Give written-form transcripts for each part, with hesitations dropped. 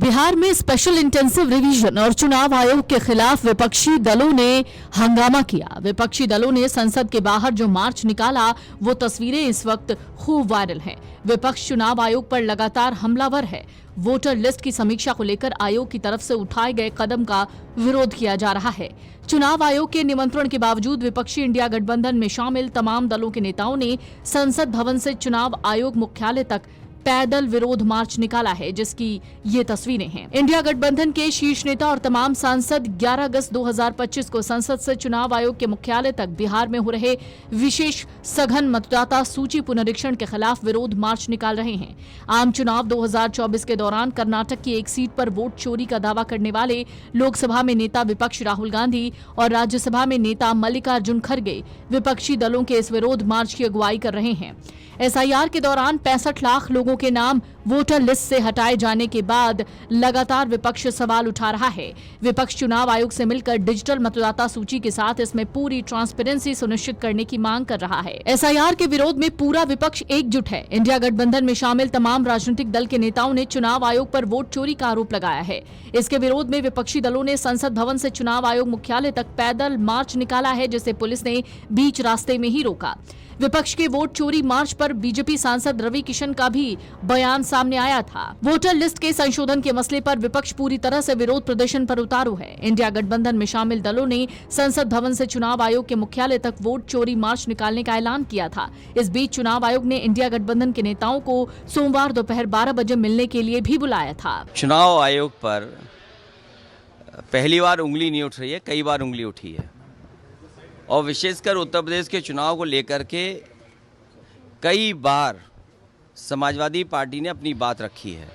बिहार में special intensive revision और चुनाव आयोग के खिलाफ विपक्षी दलों ने हंगामा किया। विपक्षी दलों ने संसद के बाहर जो मार्च निकाला वो तस्वीरें इस वक्त खूब वायरल हैं। विपक्ष चुनाव आयोग पर लगातार हमलावर है। वोटर लिस्ट की समीक्षा को लेकर आयोग की तरफ से उठाए गए कदम का विरोध किया जा रहा है। चुनाव आयोग के निमंत्रण के बावजूद विपक्षी इंडिया गठबंधन में शामिल तमाम दलों के नेताओं ने संसद भवन से चुनाव आयोग मुख्यालय तक पैदल विरोध मार्च निकाला है, जिसकी ये तस्वीरें हैं। इंडिया गठबंधन के शीर्ष नेता और तमाम सांसद 11 अगस्त 2025 को संसद से चुनाव आयोग के मुख्यालय तक बिहार में हो रहे विशेष सघन मतदाता सूची पुनरीक्षण के खिलाफ विरोध मार्च निकाल रहे हैं। आम चुनाव 2024 के दौरान कर्नाटक की एक सीट पर वोट चोरी का दावा करने वाले लोकसभा में नेता विपक्ष राहुल गांधी और राज्यसभा में नेता मल्लिकार्जुन खड़गे विपक्षी दलों के इस विरोध मार्च की अगुवाई कर रहे हैं। एसआईआर के दौरान 65 लाख लोगों के नाम वोटर लिस्ट से हटाए जाने के बाद लगातार विपक्ष सवाल उठा रहा है। विपक्ष चुनाव आयोग से मिलकर डिजिटल मतदाता सूची के साथ इसमें पूरी ट्रांसपेरेंसी सुनिश्चित करने की मांग कर रहा है। एसआईआर के विरोध में पूरा विपक्ष एकजुट है। इंडिया गठबंधन में शामिल तमाम राजनीतिक दल के नेताओं ने चुनाव आयोग पर वोट चोरी का आरोप लगाया है। इसके विरोध में विपक्षी दलों ने संसद भवन से चुनाव आयोग मुख्यालय तक पैदल मार्च निकाला है, जिसे पुलिस ने बीच रास्ते में ही रोका। विपक्ष के वोट चोरी मार्च पर बीजेपी सांसद रवि किशन का भी बयान सामने आया था। वोटर लिस्ट के संशोधन के मसले पर विपक्ष पूरी तरह से विरोध प्रदर्शन पर उतारू है। इंडिया गठबंधन में शामिल दलों ने संसद भवन से चुनाव आयोग के मुख्यालय तक वोट चोरी मार्च निकालने का ऐलान किया था। इस बीच चुनाव आयोग ने इंडिया गठबंधन के नेताओं को सोमवार दोपहर 12 बजे मिलने के लिए भी बुलाया था। चुनाव आयोग पर पहली बार उंगली नहीं उठ रही है, कई बार उंगली उठी है और विशेषकर उत्तर प्रदेश के चुनाव को लेकर के कई बार समाजवादी पार्टी ने अपनी बात रखी है।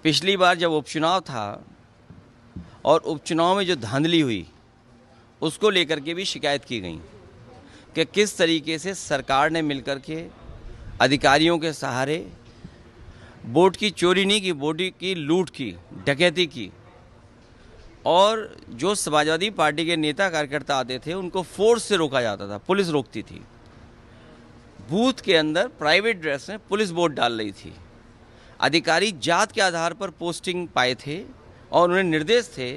पिछली बार जब उपचुनाव था और उपचुनाव में जो धांधली हुई उसको लेकर के भी शिकायत की गई कि किस तरीके से सरकार ने मिलकर के अधिकारियों के सहारे वोट की चोरी नहीं की, वोट की लूट की, डकैती की और जो समाजवादी पार्टी के नेता कार्यकर्ता आते थे उनको फोर्स से रोका जाता था, पुलिस रोकती थी। बूथ के अंदर प्राइवेट ड्रेस में पुलिस वोट डाल रही थी। अधिकारी जात के आधार पर पोस्टिंग पाए थे और उन्हें निर्देश थे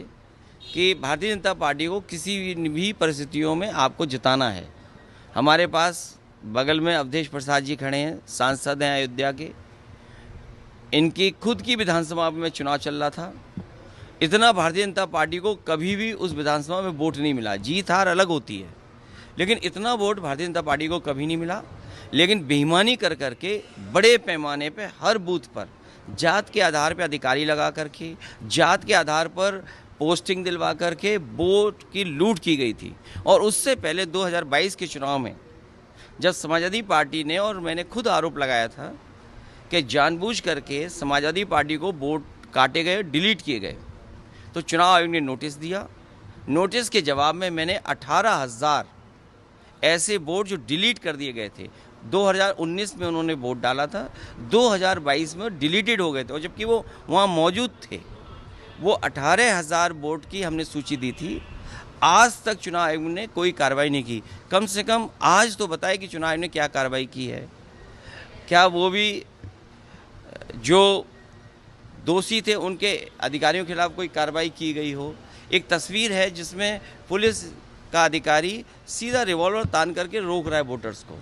कि भारतीय जनता पार्टी को किसी भी परिस्थितियों में आपको जिताना है। हमारे पास बगल में अवधेश प्रसाद जी खड़े हैं, सांसद हैं अयोध्या के। इनकी खुद की विधानसभा में चुनाव चल रहा था। इतना भारतीय जनता पार्टी को कभी भी उस विधानसभा में वोट नहीं मिला। जीत हार अलग होती है, लेकिन इतना वोट भारतीय जनता पार्टी को कभी नहीं मिला। लेकिन बेईमानी कर करके बड़े पैमाने पे हर बूथ पर जात के आधार पर अधिकारी लगा करके, जात के आधार पर पोस्टिंग दिलवा करके वोट की लूट की गई थी। और उससे पहले 2022 के चुनाव में जब समाजवादी पार्टी ने, और मैंने खुद आरोप लगाया था कि जानबूझ करके समाजवादी पार्टी को वोट काटे गए, डिलीट किए गए, तो चुनाव आयोग ने नोटिस दिया। नोटिस के जवाब में मैंने 18,000 ऐसे वोट जो डिलीट कर दिए गए थे, 2019 में उन्होंने वोट डाला था, 2022 में डिलीटेड हो गए थे और जबकि वो वहाँ मौजूद थे। वो 18,000 वोट की हमने सूची दी थी। आज तक चुनाव आयोग ने कोई कार्रवाई नहीं की। कम से कम आज तो बताए कि चुनाव आयोग ने क्या कार्रवाई की है। क्या वो भी जो दोषी थे उनके अधिकारियों के खिलाफ कोई कार्रवाई की गई हो। एक तस्वीर है जिसमें पुलिस का अधिकारी सीधा रिवॉल्वर तान करके रोक रहा है वोटर्स को।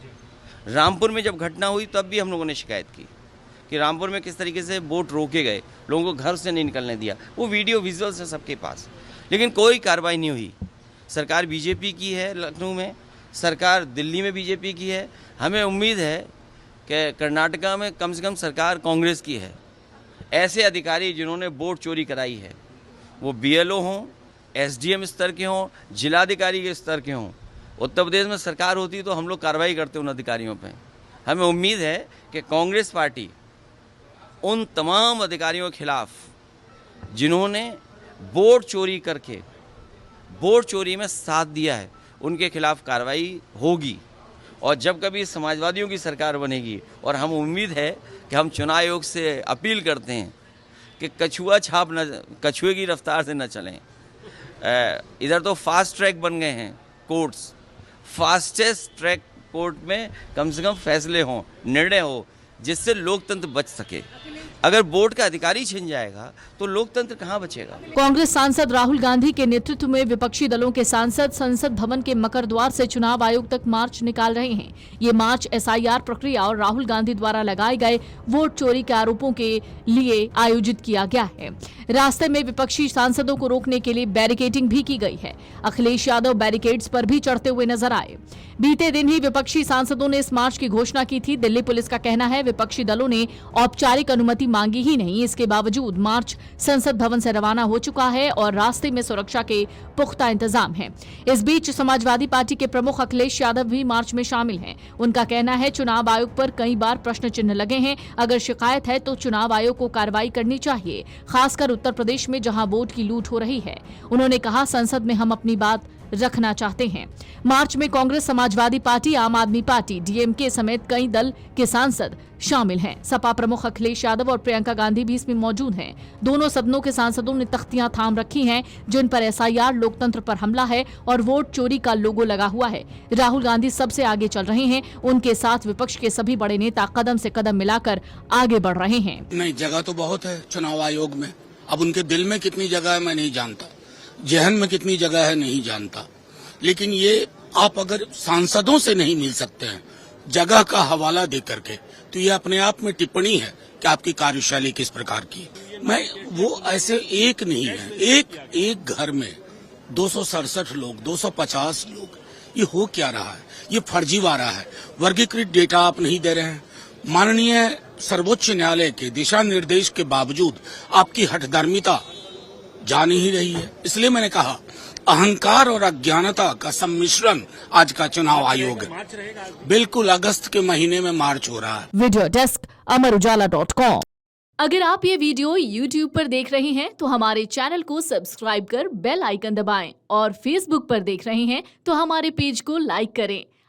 रामपुर में जब घटना हुई तब भी हम लोगों ने शिकायत की कि रामपुर में किस तरीके से वोट रोके गए, लोगों को घर से नहीं निकलने दिया। वो वीडियो विजुअल्स है सबके पास, लेकिन कोई कार्रवाई नहीं हुई। सरकार बीजेपी की है लखनऊ में, सरकार दिल्ली में बीजेपी की है। हमें उम्मीद है कि कर्नाटका में कम से कम सरकार कांग्रेस की है। ऐसे अधिकारी जिन्होंने वोट चोरी कराई है, वो बीएलओ हों, एसडीएम स्तर के हों, जिलाधिकारी के स्तर के हों, उत्तर प्रदेश में सरकार होती तो हम लोग कार्रवाई करते उन अधिकारियों पे। हमें उम्मीद है कि कांग्रेस पार्टी उन तमाम अधिकारियों के खिलाफ जिन्होंने वोट चोरी करके वोट चोरी में साथ दिया है, उनके खिलाफ कार्रवाई होगी। और जब कभी समाजवादियों की सरकार बनेगी, और हम उम्मीद है कि हम चुनाव आयोग से अपील करते हैं कि कछुआ छाप न, कछुए की रफ्तार से न चलें। इधर तो फास्ट ट्रैक बन गए हैं कोर्ट्स, फास्टेस्ट ट्रैक कोर्ट में कम से कम फैसले हों, निर्णय हो, जिससे लोकतंत्र बच सके। अगर बोर्ड का अधिकारी छिन जाएगा तो लोकतंत्र कहाँ बचेगा। कांग्रेस सांसद राहुल गांधी के नेतृत्व में विपक्षी दलों के सांसद संसद भवन के मकर द्वार से चुनाव आयोग तक मार्च निकाल रहे हैं। ये मार्च एसआईआर प्रक्रिया और राहुल गांधी द्वारा लगाए गए वोट चोरी के आरोपों के लिए आयोजित किया गया है। रास्ते में विपक्षी सांसदों को रोकने के लिए बैरिकेडिंग भी की गई है। अखिलेश यादव बैरिकेड्स पर भी चढ़ते हुए नजर आए। बीते दिन ही विपक्षी सांसदों ने इस मार्च की घोषणा की थी। दिल्ली पुलिस का कहना है विपक्षी दलों ने औपचारिक अनुमति मांगी ही नहीं, इसके बावजूद मार्च संसद भवन से रवाना हो चुका है और रास्ते में सुरक्षा के पुख्ता इंतजाम है। इस बीच समाजवादी पार्टी के प्रमुख अखिलेश यादव भी मार्च में शामिल हैं। उनका कहना है चुनाव आयोग पर कई बार प्रश्न चिन्ह लगे हैं, अगर शिकायत है तो चुनाव आयोग को कार्रवाई करनी चाहिए, खासकर उत्तर प्रदेश में जहां वोट की लूट हो रही है। उन्होंने कहा संसद में हम अपनी बात रखना चाहते हैं। मार्च में कांग्रेस, समाजवादी पार्टी, आम आदमी पार्टी, डीएमके समेत कई दल के सांसद शामिल हैं। सपा प्रमुख अखिलेश यादव और प्रियंका गांधी भी इसमें मौजूद हैं। दोनों सदनों के सांसदों ने तख्तियां थाम रखी हैं जिन पर एसआईआर, लोकतंत्र पर हमला है और वोट चोरी का लोगो लगा हुआ है। राहुल गांधी सबसे आगे चल रहे हैं। उनके साथ विपक्ष के सभी बड़े नेता कदम से कदम मिलाकर आगे बढ़ रहे हैं। नहीं, जगह तो बहुत है चुनाव आयोग में। अब उनके दिल में कितनी जगह है मैं नहीं जानता, जहन में कितनी जगह है नहीं जानता, लेकिन ये आप अगर सांसदों से नहीं मिल सकते हैं जगह का हवाला दे करके, तो ये अपने आप में टिप्पणी है कि आपकी कार्यशैली किस प्रकार की। मैं वो ऐसे एक नहीं है, एक घर में 267 लोग, 250 लोग, ये हो क्या रहा है? ये फर्जीवाड़ा है। वर्गीकृत डेटा आप नहीं दे रहे हैं। माननीय सर्वोच्च न्यायालय के दिशा निर्देश के बावजूद आपकी हठधर्मिता जा नहीं रही है। इसलिए मैंने कहा अहंकार और अज्ञानता का सम्मिश्रण आज का चुनाव आयोग है। बिल्कुल अगस्त के महीने में मार्च हो रहा है। Video desk amarujala.com। अगर आप ये वीडियो YouTube पर देख रहे हैं तो हमारे चैनल को सब्सक्राइब कर बेल आइकन दबाएं और Facebook पर देख रहे हैं तो हमारे पेज को लाइक करें।